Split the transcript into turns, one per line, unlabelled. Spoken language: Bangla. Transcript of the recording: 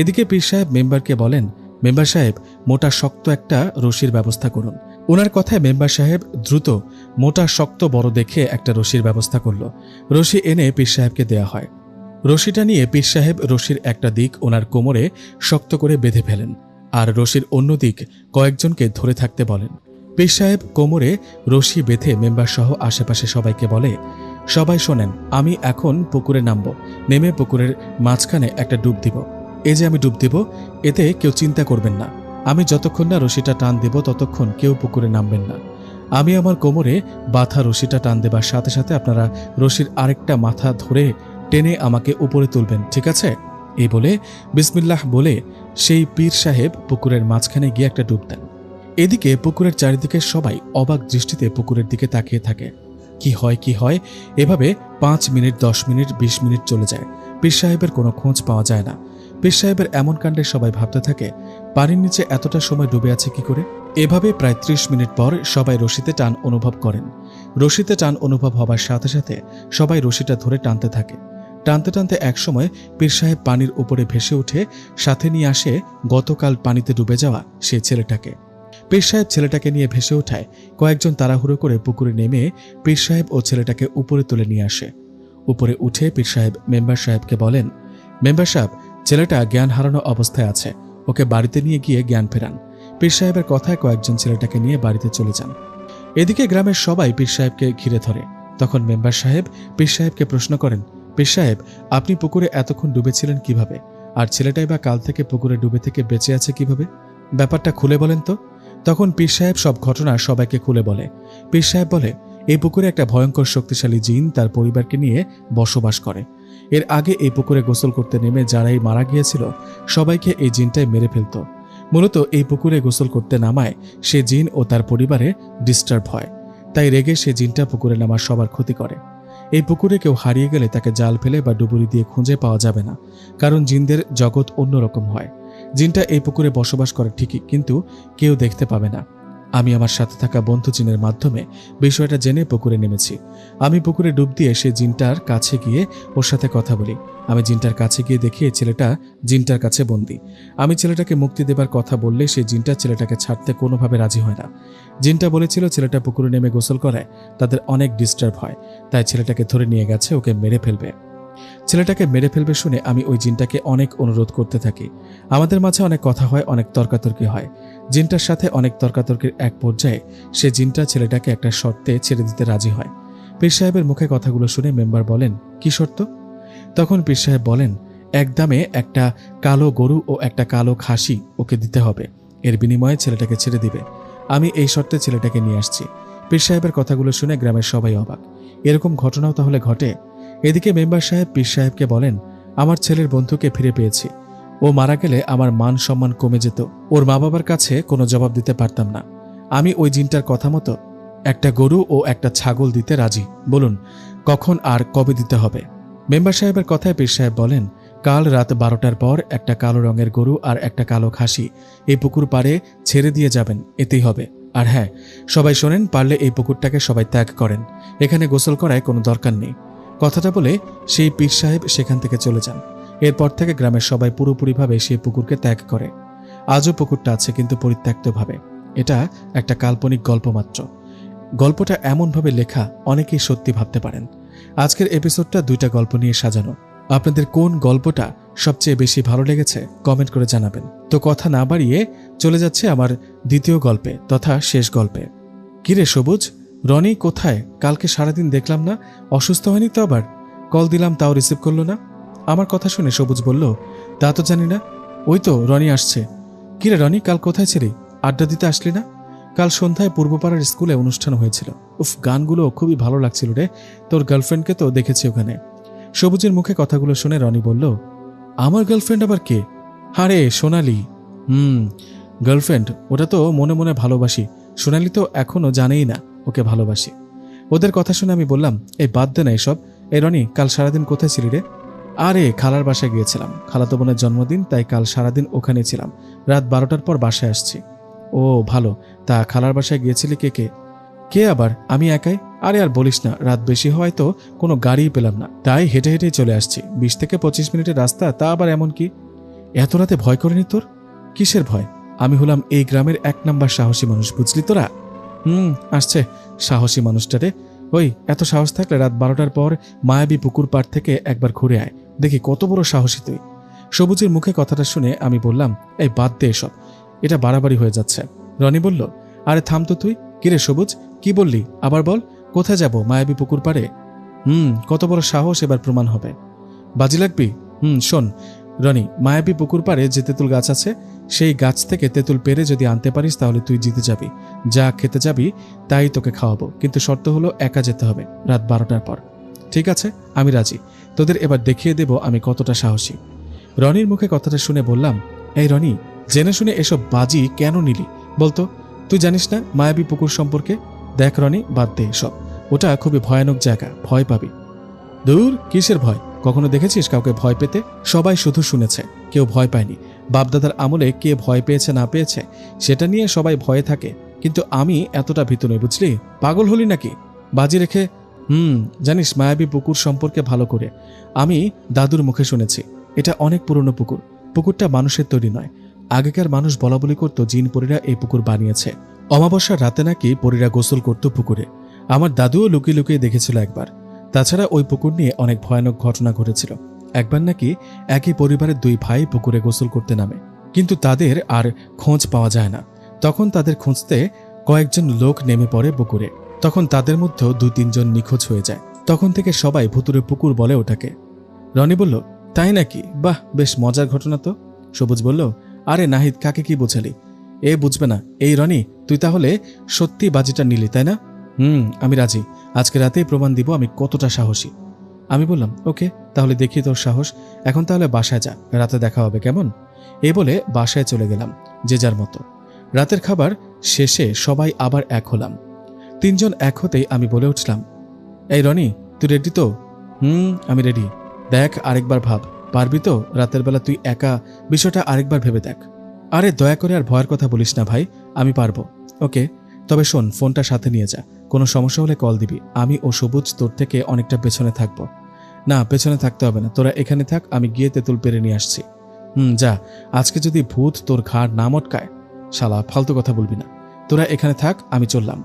এদিকে পীর সাহেব মেম্বারকে বলেন, মেম্বার সাহেব মোটা শক্ত একটা রশির ব্যবস্থা করুন। ওনার কথায় মেম্বার সাহেব দ্রুত মোটা শক্ত বড় দেখে একটা রশির ব্যবস্থা করল। রশি এনে পীর সাহেবকে দেয়া হয়। রশিটা নিয়ে পীর সাহেব রশির একটা দিক ওনার কোমরে শক্ত করে বেঁধে ফেলেন, আর রশির অন্য দিক কয়েকজনকে ধরে থাকতে বলেন। পীর সাহেব কোমরে রশি বেঁধে মেম্বার সহ আশেপাশে সবাইকে বলে, সবাই শোনেন, আমি এখন পুকুরে নামব, নেমে পুকুরের মাঝখানে একটা ডুব দিব। এই যে আমি ডুব দিব, এতে কেউ চিন্তা করবেন না। আমি যতক্ষণ না রশিটা টান দেব ততক্ষণ কেউ পুকুরে নামবেন না। আমি আমার কোমরে বাঁধা রশিটা টান দেবার সাথে সাথে আপনারা রশির আরেকটা মাথা ধরে টেনে আমাকে উপরে তুলবেন, ঠিক আছে? এই বলে বিসমিল্লাহ বলে সেই পীর সাহেব পুকুরের মাঝখানে গিয়ে একটা ডুব দেন। এদিকে পুকুরের চারিদিকে সবাই অবাক দৃষ্টিতে পুকুরের দিকে তাকিয়ে থাকে। কি হয় এভাবে 5 মিনিট, 10 মিনিট, 20 মিনিট চলে যায়। পীর সাহেবের কোনো খোঁজ পাওয়া যায় না। পীর সাহেবের এমন কাণ্ডে সবাই ভাবতে থাকে, পানির নিচে এতটা সময় ডুবে আছে কি করে? এভাবে প্রায় 30 মিনিট পর সবাই রশিতে টান অনুভব করেন। রশিতে টান অনুভব হবার সাথে সাথে সবাই রশিটা ধরে টানতে থাকে। টানতে টানতে একসময় পীর সাহেব পানির উপরে ভেসে উঠে সাথে নিয়ে আসে গতকাল পানিতে ডুবে যাওয়া সেই ছেলেটাকে। পীর সাহেব ছেলেটাকে নিয়ে ভেসে ওঠায় কয়েকজন তাড়াহুড়ো করে পুকুরে নেমে পীর সাহেব ও ছেলেটাকে উপরে তুলে নিয়ে আসে। উপরে উঠে পীর সাহেব মেম্বার সাহেবকে বলেন, মেম্বার সাহেব, ছেলেটা জ্ঞান হারানো অবস্থায় আছে, ওকে বাড়িতে নিয়ে গিয়ে জ্ঞান ফেরান। পীর সাহেবের কথায় কয়েকজন ছেলেটাকে নিয়ে বাড়িতে চলে যান। এদিকে গ্রামের সবাই পীর সাহেবকে ঘিরে ধরে। তখন মেম্বার সাহেব পীর সাহেবকে প্রশ্ন করেন, পীর সাহেব, আপনি পুকুরে এতক্ষণ ডুবেছিলেন কিভাবে? আর ছেলেটাই বা কাল থেকে পুকুরে ডুবে থেকে বেঁচে আছে কিভাবে? ব্যাপারটা খুলে বলেন তো। তখন পীর সাহেব সব ঘটনা সবাইকে খুলে বলে। পীর সাহেব বলে, এই পুকুরে একটা ভয়ঙ্কর শক্তিশালী জিন তার পরিবারকে নিয়ে বসবাস করে। এর আগে এই পুকুরে গোসল করতে নেমে যারাই মারা গিয়েছিল সবাইকে এই জিনটাই মেরে ফেলত। মূলত এই পুকুরে গোসল করতে নামায় সে জিন ও তার পরিবারে ডিস্টার্ব হয়, তাই রেগে সে জিনটা পুকুরে নামার সবার ক্ষতি করে। এই পুকুরে কেউ হারিয়ে গেলে তাকে জাল ফেলে বা ডুবুরি দিয়ে খুঁজে পাওয়া যাবে না, কারণ জিনদের জগৎ অন্যরকম হয়। জিনটা এই পুকুরে বসবাস করে ঠিকই, কিন্তু কেউ দেখতে পাবে না। আমি আমার সাথে থাকা বন্ধু জিনের মাধ্যমে বিষয়টা জেনে পুকুরে নেমেছি। আমি পুকুরে ডুব দিয়ে সে জিনটার কাছে গিয়ে ওর সাথে কথা বলি। আমি জিনটার কাছে গিয়ে দেখি ছেলেটা জিনটার কাছে বন্দী। আমি ছেলেটাকে মুক্তি দেবার কথা বললে সেই জিনটা ছেলেটাকে ছাড়তে কোনোভাবে রাজি হয় না। জিনটা বলেছিল ছেলেটা পুকুরে নেমে গোসল করায় তাদের অনেক ডিস্টার্ব হয়, তাই ছেলেটাকে ধরে নিয়ে গেছে, ওকে মেরে ফেলবে। ছেলেটাকে মেরে ফেলবে শুনে আমি ওই জিনটাকে অনেক অনুরোধ করতে থাকি। আমাদের মাঝে অনেক কথা হয়, অনেক তর্কাতর্কি হয়। জিনটার সাথে অনেক তর্কাতর্কির এক পর্যায়ে সে জিনটা ছেলেটাকে একটা শর্তে ছেড়ে দিতে রাজি হয়। পীর সাহেবের মুখে কথাগুলো শুনে মেম্বার বলেন, কি শর্ত? তখন পীর সাহেব বলেন, একদমে একটা কালো গরু ও একটা কালো খাসি ওকে দিতে হবে, এর বিনিময়ে ছেলেটাকে ছেড়ে দিবে। আমি এই শর্তে ছেলেটাকে নিয়ে আসছি। পীর সাহেবের কথাগুলো শুনে গ্রামের সবাই অবাক। এরকম ঘটনাও তাহলে ঘটে? এদিকে মেম্বার সাহেব পীর সাহেবকে বলেন, আমার ছেলের বন্ধুকে ফিরে পেয়েছি। ও মারা গেলে আমার মান সম্মান কমে যেত, ওর মা বাবার কাছে কোনো জবাব দিতে পারতাম না। আমি ওই জিনটার কথা মতো একটা গরু ও একটা ছাগল দিতে রাজি। বলুন কখন আর কবে দিতে হবে? মেম্বার সাহেবের কথায় পীর সাহেব বলেন, কাল রাত 12টার পর একটা কালো রঙের গরু আর একটা কালো খাসি এই পুকুর পাড়ে ছেড়ে দিয়ে যাবেন, এতেই হবে। আর হ্যাঁ, সবাই শোনেন, পারলে এই পুকুরটাকে সবাই ত্যাগ করেন, এখানে গোসল করায় কোনো দরকার নেই। কথাটা বলে সেই পীর সাহেব সেখান থেকে চলে যান। এরপর থেকে গ্রামের সবাই পুরোপুরিভাবে সেই পুকুরকে ত্যাগ করে। আজও পুকুরটা আছে, কিন্তু পরিত্যক্তভাবে। এটা একটা কাল্পনিক গল্প মাত্র। গল্পটা এমনভাবে লেখা অনেকেই সত্যি ভাবতে পারেন। আজকের এপিসোডটা 2টা গল্প নিয়ে সাজানো। আপনাদের কোন গল্পটা সবচেয়ে বেশি ভালো লেগেছে কমেন্ট করে জানাবেন। তো কথা না বাড়িয়ে চলে যাচ্ছে আমার দ্বিতীয় গল্পে তথা শেষ গল্পে। কিরে সবুজ, রনি কোথায়? কালকে সারাদিন দেখলাম না, অসুস্থ হয়নি তো? আবার কল দিলাম তাও রিসিভ করলো না। আমার কথা শুনে সবুজ বলল, তা তো জানি না, ওই তো রনি আসছে। কিরে রনি, কাল কোথায় ছিলি? আড্ডা দিতে আসলি না? কাল সন্ধ্যায় পূর্বপাড়ার স্কুলে অনুষ্ঠান হয়েছিল। উফ, গানগুলো খুবই ভালো লাগছিল রে। তোর গার্লফ্রেন্ডকে তো দেখেছি ওখানে। সবুজের মুখে কথাগুলো শুনে রনি বলল, আমার গার্লফ্রেন্ড আবার কে? আরে সোনালি। গার্লফ্রেন্ড, ওটা তো মনে মনে ভালোবাসি। সোনালি তো এখনো জানেই না ওকে ভালোবাসি। ওদের কথা শুনে আমি বললাম, এই বাদ দে না এসব। এই রনি, কাল সারাদিন কোথায় ছিলি রে? আরে খালার বাসায় গিয়েছিলাম, খালাতো বোনের জন্মদিন, তাই কাল সারাদিন ওখানে ছিলাম। রাত 12টার পর বাসায় আসছি। ও ভালো, তা খালার বাসায় গিয়েছিলি কে কে? কে আবার? আমি একাই। আরে আর বলিস না, রাত বেশি হওয়ায় তো কোনো গাড়িই পেলাম না, তাই হেঁটে হেঁটেই চলে আসছি। 20 থেকে 25 মিনিটের রাস্তা, তা আবার এমন কি? এত রাতে ভয় করেনি তোর? কিসের ভয়? আমি হলাম এই গ্রামের 1 নাম্বার সাহসী মানুষ, বুঝলি তোরা? আসছে সাহসী মানুষটারে। ওই এত সাহস থাকলে রাত 12টার পর মায়াবী পুকুর পাড় থেকে একবার ঘুরে আয়, দেখি কত বড় সাহসী তুই। সবুজের মুখে কথাটা শুনে আমি বললাম, এই বাদ দে এসব, এটা বাড়াবাড়ি হয়ে যাচ্ছে। রনি বলল, আরে থাম তো তুই। কিরে সবুজ, কি বললি আবার বল? কোথায় যাব? মায়াবী পুকুর পাড়ে? কত বড় সাহস এবার প্রমাণ হবে। বাজি লাগবি? শোন রনি, মায়াবী পুকুর পাড়ে যে তেঁতুল গাছ আছে, সেই গাছ থেকে তেঁতুল পেরে যদি আনতে পারিস তাহলে তুই জিতে যাবি। যা খেতে যাবি তাই তোকে খাওয়াবো, কিন্তু শর্ত হলো একা যেতে হবে রাত 12টার পর। ঠিক আছে, আমি রাজি। তোদের এবার দেখিয়ে দেব আমি কতটা সাহসী। রনির মুখে কথাটা শুনে বললাম, এই রনি, জেনে শুনে এসব বাজি কেন নিলি বলতো? তুই জানিস না মায়াবী পুকুর সম্পর্কে? দেখ রনি, বাদ দে এসব, ওটা খুবই ভয়ানক জায়গা, ভয় পাবি। দূর, কিসের ভয়? কখনো দেখেছিস কাউকে ভয় পেতে? সবাই শুধু শুনেছে, কেউ ভয় পায়নি। বাপদাদার আমলে কে ভয় পেয়েছে না পেয়েছে সেটা নিয়ে সবাই ভয়ে থাকে, কিন্তু আমি এতটা ভীতু নই, বুঝলি? পাগল হলি নাকি? বাজি রেখে জানিস মায়াবী পুকুর সম্পর্কে ভালো করে আমি দাদুর মুখে শুনেছি, এটা অনেক পুরনো পুকুর। পুকুরটা মানুষের তৈরি নয়, আগেকার মানুষ বলাবলি করত জিন পরীরা এই পুকুর বানিয়েছে। অমাবস্যার রাতে নাকি পরীরা গোসল করত পুকুরে। আমার দাদুও লুকিয়ে লুকিয়ে দেখেছিল একবার। তাছাড়া ওই পুকুর নিয়ে অনেক ভয়ানক ঘটনা ঘটেছিল। একবার নাকি একই পরিবারের 2 ভাই পুকুরে গোসল করতে নামে, কিন্তু তাদের আর খোঁজ পাওয়া যায় না। তখন তাদের খুঁজতে কয়েকজন লোক নেমে পড়ে পুকুরে। তখন তাদের মধ্যেও 2-3 জন নিখোঁজ হয়ে যায়। তখন থেকে সবাই ভুতুরে পুকুর বলে ওটাকে। রনি বলল, তাই নাকি? বাহ, বেশ মজার ঘটনা তো। সবুজ বলল, আরে নাহিদ, কাকে কি বোঝালি? এ বুঝবে না। এই রনি, তুই তাহলে সত্যি বাজিটা নিলি, তাই না? আমি রাজি। আজকে রাতেই প্রমাণ দিব আমি কতটা সাহসী। আমি বললাম, ওকে, তাহলে দেখি তোর সাহস। এখন তাহলে বাসায় যা, রাতে দেখা হবে, কেমন? এই বলে বাসায় চলে গেলাম যে যার মতো। রাতের খাবার শেষে সবাই আবার এক হলাম। 3 জন এক হতেই আমি বলে উঠলাম, এই রনি, তুই রেডি তো? আমি রেডি। দেখ, আরেকবার ভাব, পারবি তো? রাতের বেলা তুই একা, বিষয়টা আরেকবার ভেবে দেখ। আরে দয়া করে আর ভয়ের কথা বলিস না ভাই, আমি পারবো। ওকে, তবে শোন, ফোনটা সাথে নিয়ে যা, কোনো সমস্যা হলে কল দিবি। আমি ও সবুজ তোর থেকে অনেকটা পেছনে থাকবো। না, পেছনে থাকতে হবে না, তোরা এখানে থাক, আমি গিয়ে তেঁতুল পেরে নিয়ে আসছি। যা, আজকে যদি ভূত তোর ঘাড় না মটকায়, শালা ফালতু কথা বলবি না। তোরা এখানে থাক, আমি চললাম।